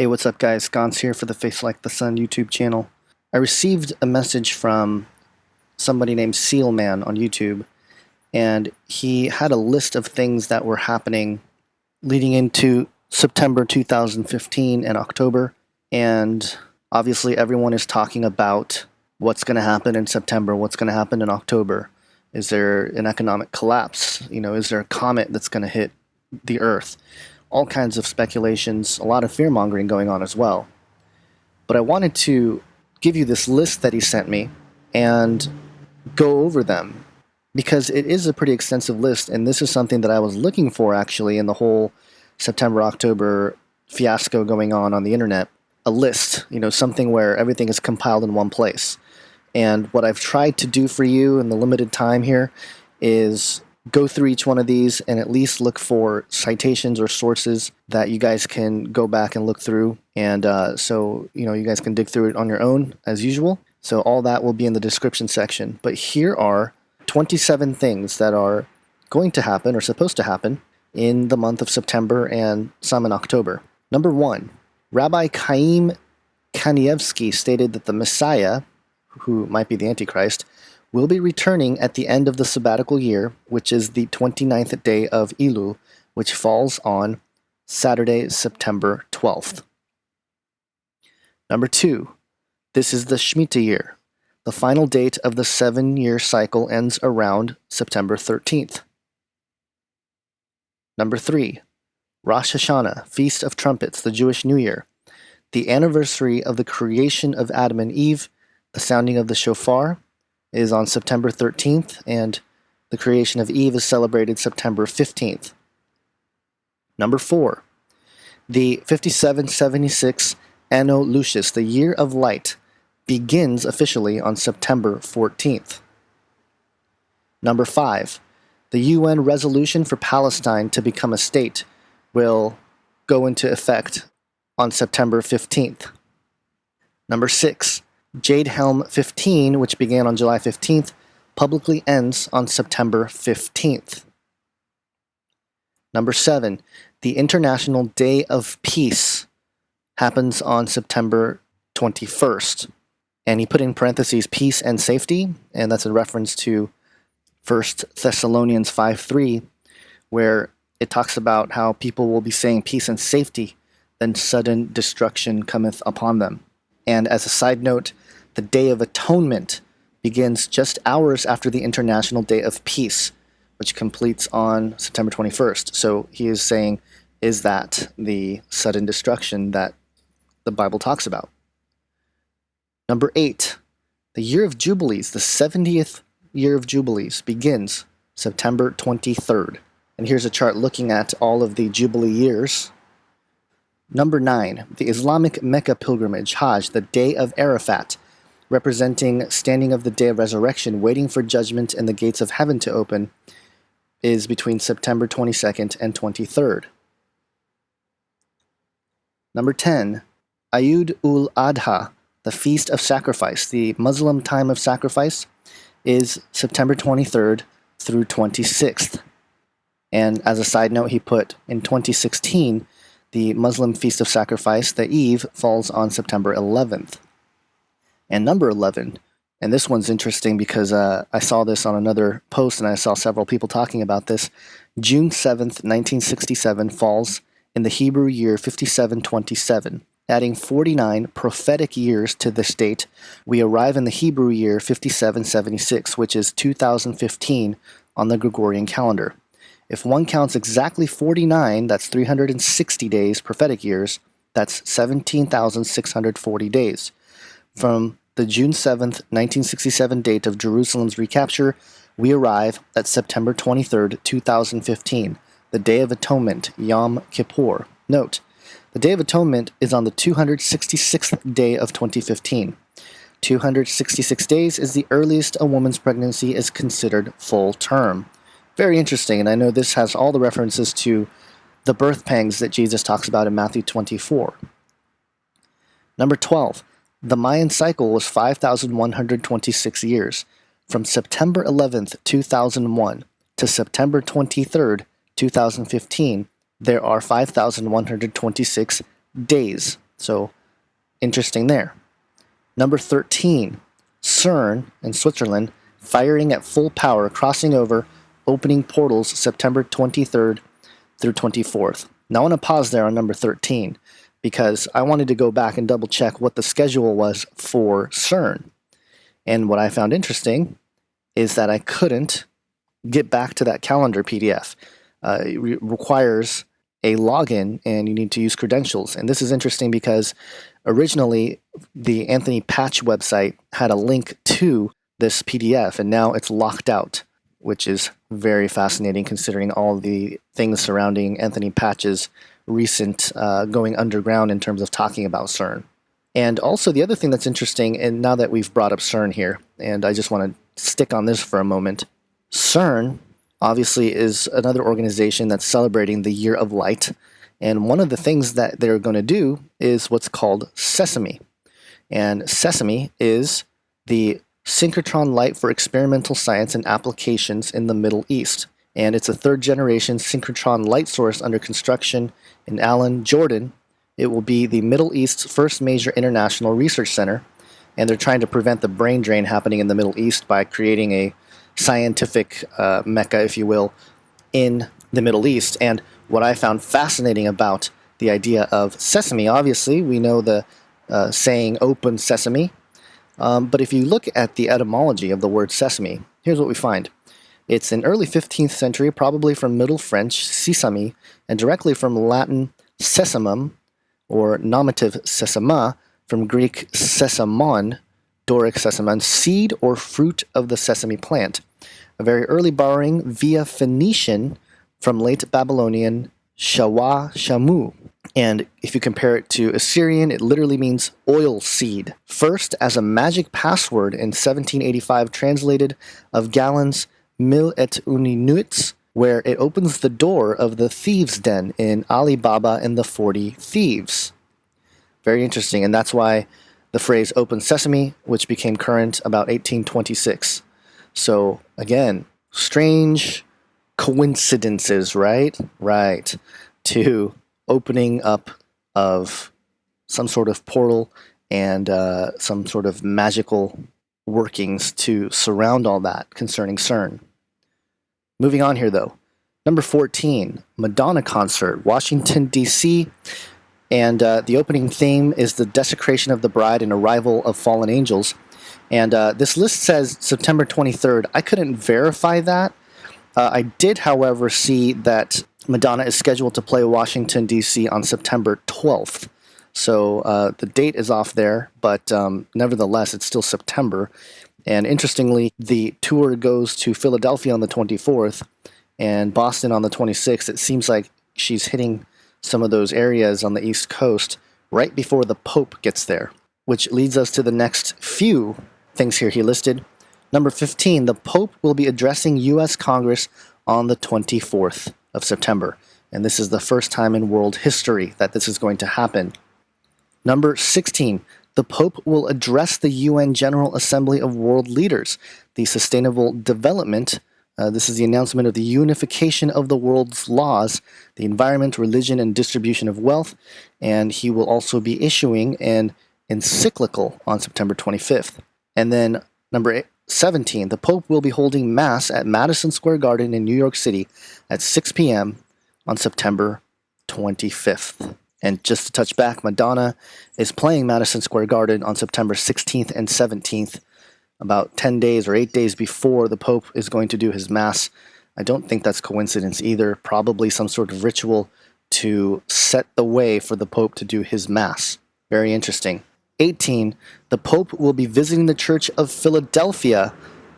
Hey, what's up guys? Gons here for the Face Like the Sun YouTube channel. I received a message from somebody named Sealman on YouTube, and he had a list of things that were happening leading into September 2015 and October, and obviously everyone is talking about what's going to happen in September, what's going to happen in October. Is there an economic collapse? Is there a comet that's going to hit the Earth? All kinds of speculations, a lot of fear-mongering going on as well. But I wanted to give you this list that he sent me and go over them, because it is a pretty extensive list, and this is something that I was looking for actually in the whole September-October fiasco going on the internet. A list, something where everything is compiled in one place. And what I've tried to do for you in the limited time here is go through each one of these and at least look for citations or sources that you guys can go back and look through. And so you guys can dig through it on your own as usual. So all that will be in the description section. But here are 27 things that are going to happen or supposed to happen in the month of September and some in October. Number 1, Rabbi Chaim Kanievsky stated that the Messiah, who might be the Antichrist, will be returning at the end of the sabbatical year, which is the 29th day of Elul, which falls on Saturday, September 12th. Number 2, this is the Shemitah year. The final date of the 7-year cycle ends around September 13th. Number 3, Rosh Hashanah, Feast of Trumpets, the Jewish New Year. The anniversary of the creation of Adam and Eve, the sounding of the shofar, is on September 13th, and the creation of Eve is celebrated September 15th. Number 4, the 5776 Anno Lucis, the Year of Light, begins officially on September 14th. Number 5, the UN resolution for Palestine to become a state will go into effect on September 15th. Number 6, Jade Helm 15, which began on July 15th, publicly ends on September 15th. Number 7, the International Day of Peace happens on September 21st. And he put in parentheses peace and safety, and that's a reference to 1 Thessalonians 5:3, where it talks about how people will be saying peace and safety, then sudden destruction cometh upon them. And as a side note, the Day of Atonement begins just hours after the International Day of Peace, which completes on September 21st. So he is saying, is that the sudden destruction that the Bible talks about? Number 8, the Year of Jubilees, the 70th Year of Jubilees, begins September 23rd. And here's a chart looking at all of the Jubilee years. Number 9, the Islamic Mecca pilgrimage, Hajj, the Day of Arafat, representing standing of the Day of Resurrection, waiting for judgment and the gates of heaven to open, is between September 22nd and 23rd. Number 10, Eid ul-Adha, the Feast of Sacrifice, the Muslim time of sacrifice, is September 23rd through 26th. And as a side note, he put in 2016, the Muslim Feast of Sacrifice, the Eve, falls on September 11th. And number 11, and this one's interesting because I saw this on another post and I saw several people talking about this. June 7th, 1967 falls in the Hebrew year 5727. Adding 49 prophetic years to this date, we arrive in the Hebrew year 5776, which is 2015 on the Gregorian calendar. If one counts exactly 49, that's 360 days, prophetic years, that's 17,640 days. From the June 7th, 1967 date of Jerusalem's recapture, we arrive at September 23rd, 2015, the Day of Atonement, Yom Kippur. Note, the Day of Atonement is on the 266th day of 2015. 266 days is the earliest a woman's pregnancy is considered full term. Very interesting, and I know this has all the references to the birth pangs that Jesus talks about in Matthew 24. Number 12. The Mayan cycle was 5,126 years. From September 11th, 2001 to September 23rd, 2015, there are 5,126 days. So interesting there. Number 13, CERN in Switzerland, firing at full power, crossing over, opening portals September 23rd through 24th. Now I want to pause there on number 13 because I wanted to go back and double check what the schedule was for CERN. And what I found interesting is that I couldn't get back to that calendar PDF. It requires a login and you need to use credentials. And this is interesting because originally the Anthony Patch website had a link to this PDF and now it's locked out, which is very fascinating considering all the things surrounding Anthony Patch's recent going underground in terms of talking about CERN. And also the other thing that's interesting, and now that we've brought up CERN here, and I just want to stick on this for a moment, CERN obviously is another organization that's celebrating the Year of Light. And one of the things that they're going to do is what's called Sesame. And Sesame is the synchrotron light for experimental science and applications in the Middle East. And it's a third-generation synchrotron light source under construction in Allen, Jordan. It will be the Middle East's first major international research center. And they're trying to prevent the brain drain happening in the Middle East by creating a scientific mecca, if you will, in the Middle East. And what I found fascinating about the idea of sesame, obviously, we know the saying open sesame, but if you look at the etymology of the word sesame, here's what we find. It's in early 15th century, probably from Middle French, sesame, and directly from Latin sesamum, or nominative sesama, from Greek sesamon, Doric sesamon, seed or fruit of the sesame plant. A very early borrowing via Phoenician from late Babylonian shawa shamu. And if you compare it to Assyrian, it literally means oil seed. First, as a magic password in 1785, translated of Galen's Mil et Uninuits, where it opens the door of the thieves' den in Ali Baba and the 40 Thieves. Very interesting, and that's why the phrase open sesame, which became current about 1826. So, again, strange coincidences, right? Right. To opening up of some sort of portal and some sort of magical workings to surround all that concerning CERN. Moving on here, though. Number 14, Madonna concert, Washington, D.C., and the opening theme is the desecration of the bride and arrival of fallen angels. And this list says September 23rd. I couldn't verify that. I did, however, see that Madonna is scheduled to play Washington, D.C. on September 12th. So the date is off there, but nevertheless, it's still September. And interestingly, the tour goes to Philadelphia on the 24th and Boston on the 26th. It seems like she's hitting some of those areas on the East Coast right before the Pope gets there, which leads us to the next few things here he listed. Number 15, the Pope will be addressing U.S. Congress on the 24th of September. And this is the first time in world history that this is going to happen. Number 16, the Pope will address the UN General Assembly of World Leaders, the Sustainable Development. This is the announcement of the unification of the world's laws, the environment, religion, and distribution of wealth. And he will also be issuing an encyclical on September 25th. And then number 17, the Pope will be holding Mass at Madison Square Garden in New York City at 6 p.m. on September 25th. And just to touch back, Madonna is playing Madison Square Garden on September 16th and 17th, about 10 days or 8 days before the Pope is going to do his Mass. I don't think that's coincidence either. Probably some sort of ritual to set the way for the Pope to do his Mass. Very interesting. 18, the Pope will be visiting the Church of Philadelphia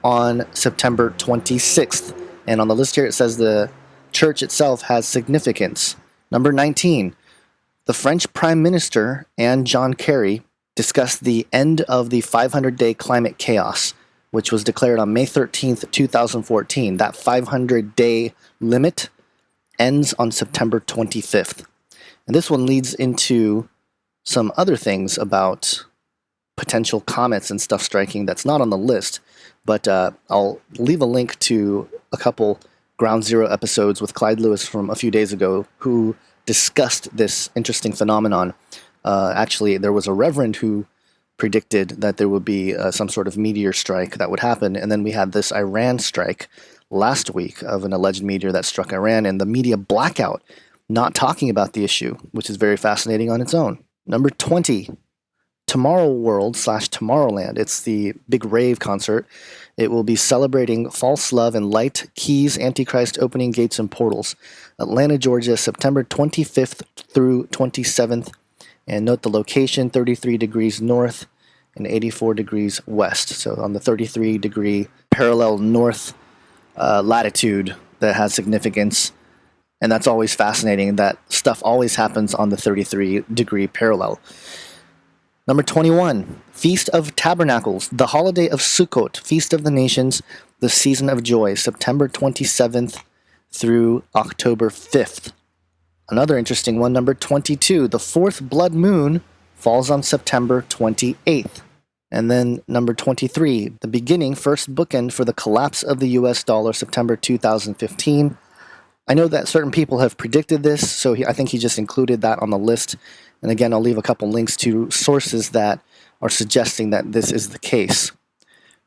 on September 26th. And on the list here it says the church itself has significance. Number 19, the French Prime Minister and John Kerry discussed the end of the 500-day climate chaos, which was declared on May 13th, 2014. That 500-day limit ends on September 25th. And this one leads into some other things about potential comets and stuff striking that's not on the list, but I'll leave a link to a couple Ground Zero episodes with Clyde Lewis from a few days ago who discussed this interesting phenomenon. Actually, there was a reverend who predicted that there would be some sort of meteor strike that would happen. And then we had this Iran strike last week of an alleged meteor that struck Iran, and the media blackout, not talking about the issue, which is very fascinating on its own. Number 20, Tomorrow World / Tomorrowland. It's the big rave concert. It will be celebrating false love and light, keys, Antichrist, opening gates and portals. Atlanta, Georgia, September 25th through 27th. And note the location, 33 degrees north and 84 degrees west. So on the 33-degree parallel north latitude, that has significance. And that's always fascinating. That stuff always happens on the 33-degree parallel. Number 21, Feast of Tabernacles, the holiday of Sukkot, Feast of the Nations, the season of joy, September 27th through October 5th. Another interesting one, number 22, the fourth blood moon falls on September 28th. And then number 23, the beginning, first bookend for the collapse of the US dollar, September 2015. I know that certain people have predicted this, so I think he just included that on the list. And again, I'll leave a couple links to sources that are suggesting that this is the case.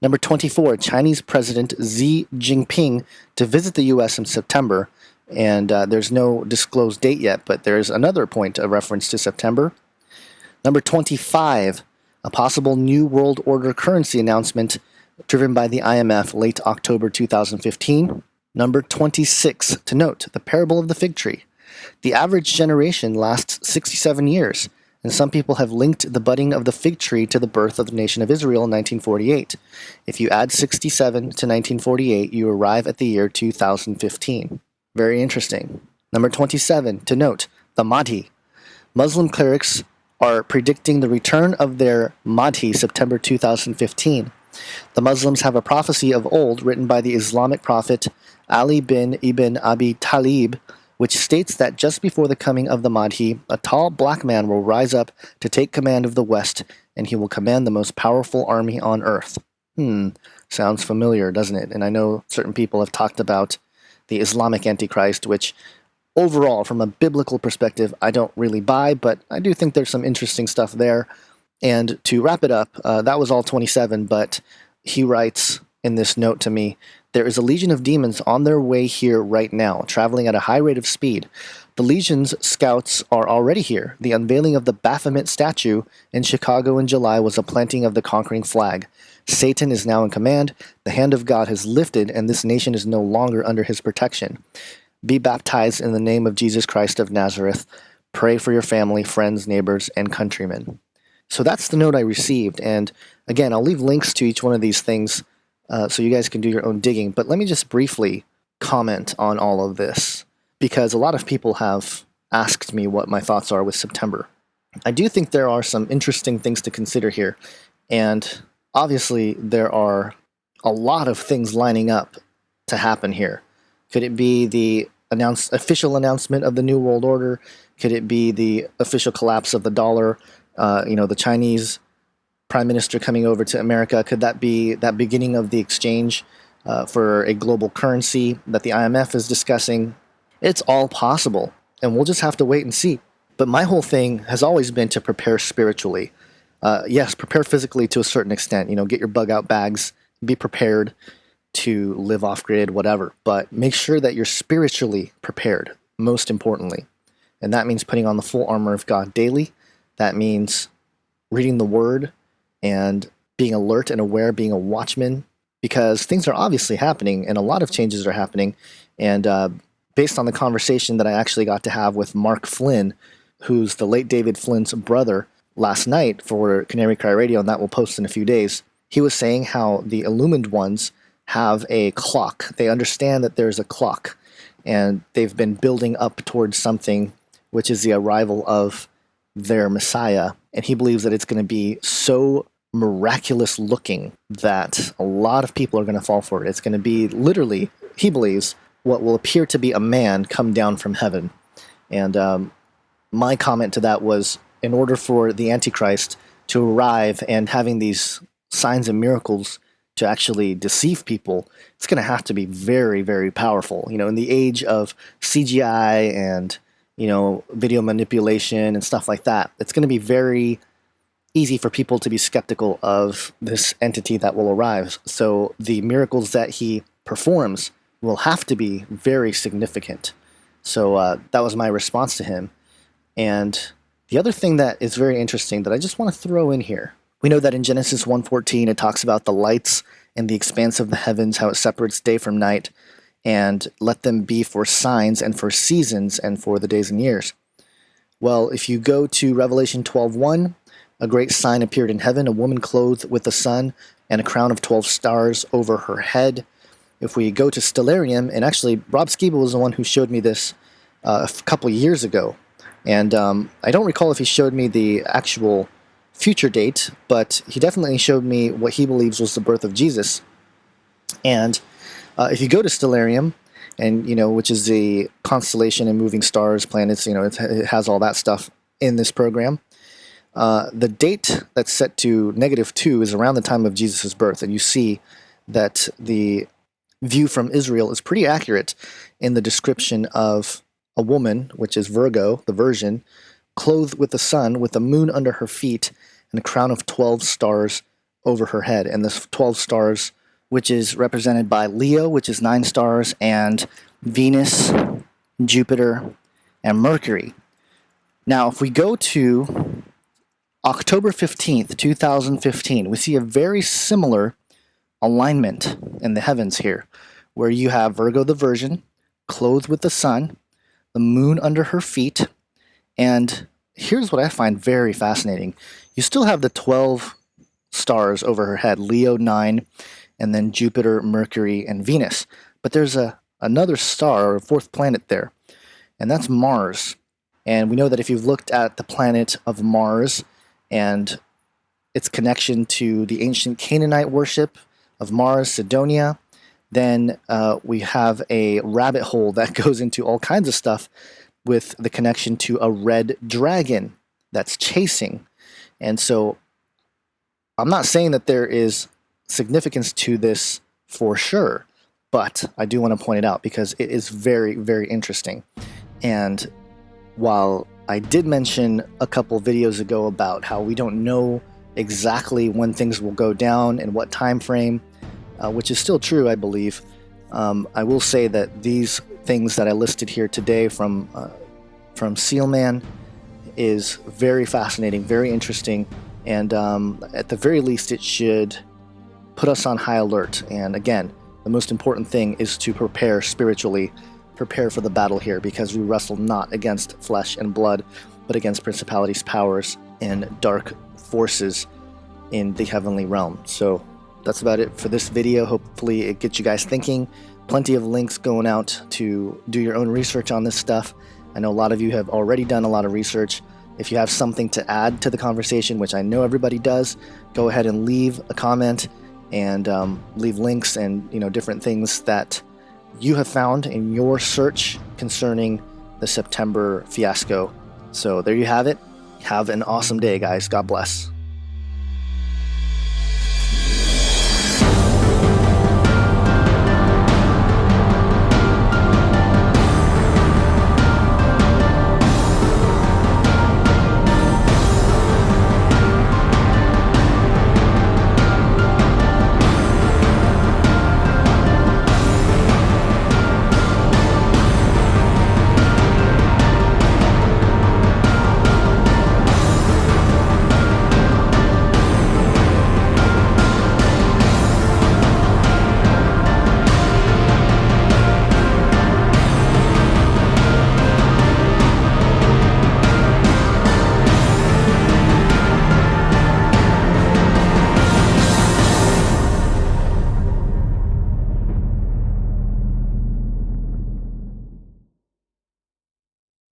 Number 24, Chinese President Xi Jinping to visit the U.S. in September. And there's no disclosed date yet, but there's another point of reference to September. Number 25, a possible New World Order currency announcement driven by the IMF late October 2015. Number 26, to note, the parable of the fig tree. The average generation lasts 67 years, and some people have linked the budding of the fig tree to the birth of the nation of Israel in 1948. If you add 67 to 1948, you arrive at the year 2015. Very interesting. Number 27, to note, the Mahdi. Muslim clerics are predicting the return of their Mahdi September 2015. The Muslims have a prophecy of old written by the Islamic prophet Ali bin Ibn Abi Talib, which states that just before the coming of the Mahdi, a tall black man will rise up to take command of the West, and he will command the most powerful army on earth. Sounds familiar, doesn't it? And I know certain people have talked about the Islamic Antichrist, which overall, from a biblical perspective, I don't really buy, but I do think there's some interesting stuff there. And to wrap it up, that was all 27, but he writes in this note to me, there is a legion of demons on their way here right now, traveling at a high rate of speed. The legion's scouts are already here. The unveiling of the Baphomet statue in Chicago in July was a planting of the conquering flag. Satan is now in command. The hand of God has lifted, and this nation is no longer under his protection. Be baptized in the name of Jesus Christ of Nazareth. Pray for your family, friends, neighbors, and countrymen. So that's the note I received. And again, I'll leave links to each one of these things so you guys can do your own digging. But let me just briefly comment on all of this, because a lot of people have asked me what my thoughts are with September. I do think there are some interesting things to consider here. And obviously, there are a lot of things lining up to happen here. Could it be the official announcement of the New World Order? Could it be the official collapse of the dollar? The Chinese prime minister coming over to America? Could that be that beginning of the exchange for a global currency that the IMF is discussing? It's all possible, and we'll just have to wait and see. But my whole thing has always been to prepare spiritually. Yes, prepare physically to a certain extent. Get your bug-out bags, be prepared to live off-grid, whatever. But make sure that you're spiritually prepared, most importantly. And that means putting on the full armor of God daily. That means reading the Word and being alert and aware, being a watchman, because things are obviously happening and a lot of changes are happening. And based on the conversation that I actually got to have with Mark Flynn, who's the late David Flynn's brother, last night for Canary Cry Radio, and that will post in a few days, he was saying how the illumined ones have a clock. They understand that there's a clock, and they've been building up towards something, which is the arrival of their Messiah. And he believes that it's going to be so miraculous looking that a lot of people are going to fall for it. It's going to be literally, he believes, what will appear to be a man come down from heaven. And my comment to that was, in order for the Antichrist to arrive and having these signs and miracles to actually deceive people, it's going to have to be very, very powerful. In the age of CGI and video manipulation and stuff like that. It's going to be very easy for people to be skeptical of this entity that will arrive. So the miracles that he performs will have to be very significant. So that was my response to him. And the other thing that is very interesting that I just want to throw in here, we know that in Genesis 1:14 it talks about the lights and the expanse of the heavens, how it separates day from night, and let them be for signs and for seasons and for the days and years. Well, if you go to Revelation 12:1, a great sign appeared in heaven, a woman clothed with the sun and a crown of 12 stars over her head. If we go to Stellarium, and actually Rob Skiba was the one who showed me this a couple years ago, and I don't recall if he showed me the actual future date, but he definitely showed me what he believes was the birth of Jesus. And if you go to Stellarium, and which is the constellation and moving stars, planets, it has all that stuff in this program. The date that's set to -2 is around the time of Jesus' birth, and you see that the view from Israel is pretty accurate in the description of a woman, which is Virgo, the Virgin, clothed with the sun, with the moon under her feet, and a crown of 12 stars over her head. And the 12 stars, which is represented by Leo, which is 9 stars, and Venus, Jupiter, and Mercury. Now, if we go to October 15th, 2015, we see a very similar alignment in the heavens here, where you have Virgo the Virgin, clothed with the sun, the moon under her feet, and here's what I find very fascinating. You still have the 12 stars over her head, Leo 9, and then Jupiter, Mercury, and Venus. But there's another star, or a fourth planet there, and that's Mars. And we know that if you've looked at the planet of Mars and its connection to the ancient Canaanite worship of Mars, Sidonia, then we have a rabbit hole that goes into all kinds of stuff with the connection to a red dragon that's chasing. And so I'm not saying that there is significance to this for sure, but I do want to point it out because it is very, very interesting. And while I did mention a couple videos ago about how we don't know exactly when things will go down and what time frame, which is still true, I believe, I will say that these things that I listed here today from Sealman is very fascinating, very interesting, and at the very least it should put us on high alert. And again, the most important thing is to prepare spiritually, prepare for the battle here, because we wrestle not against flesh and blood, but against principalities, powers, and dark forces in the heavenly realm. So that's about it for this video. Hopefully it gets you guys thinking. Plenty of links going out to do your own research on this stuff. I know a lot of you have already done a lot of research. If you have something to add to the conversation, which I know everybody does, go ahead and leave a comment and leave links and different things that you have found in your search concerning the September fiasco. So there you have it. Have an awesome day, guys. God bless.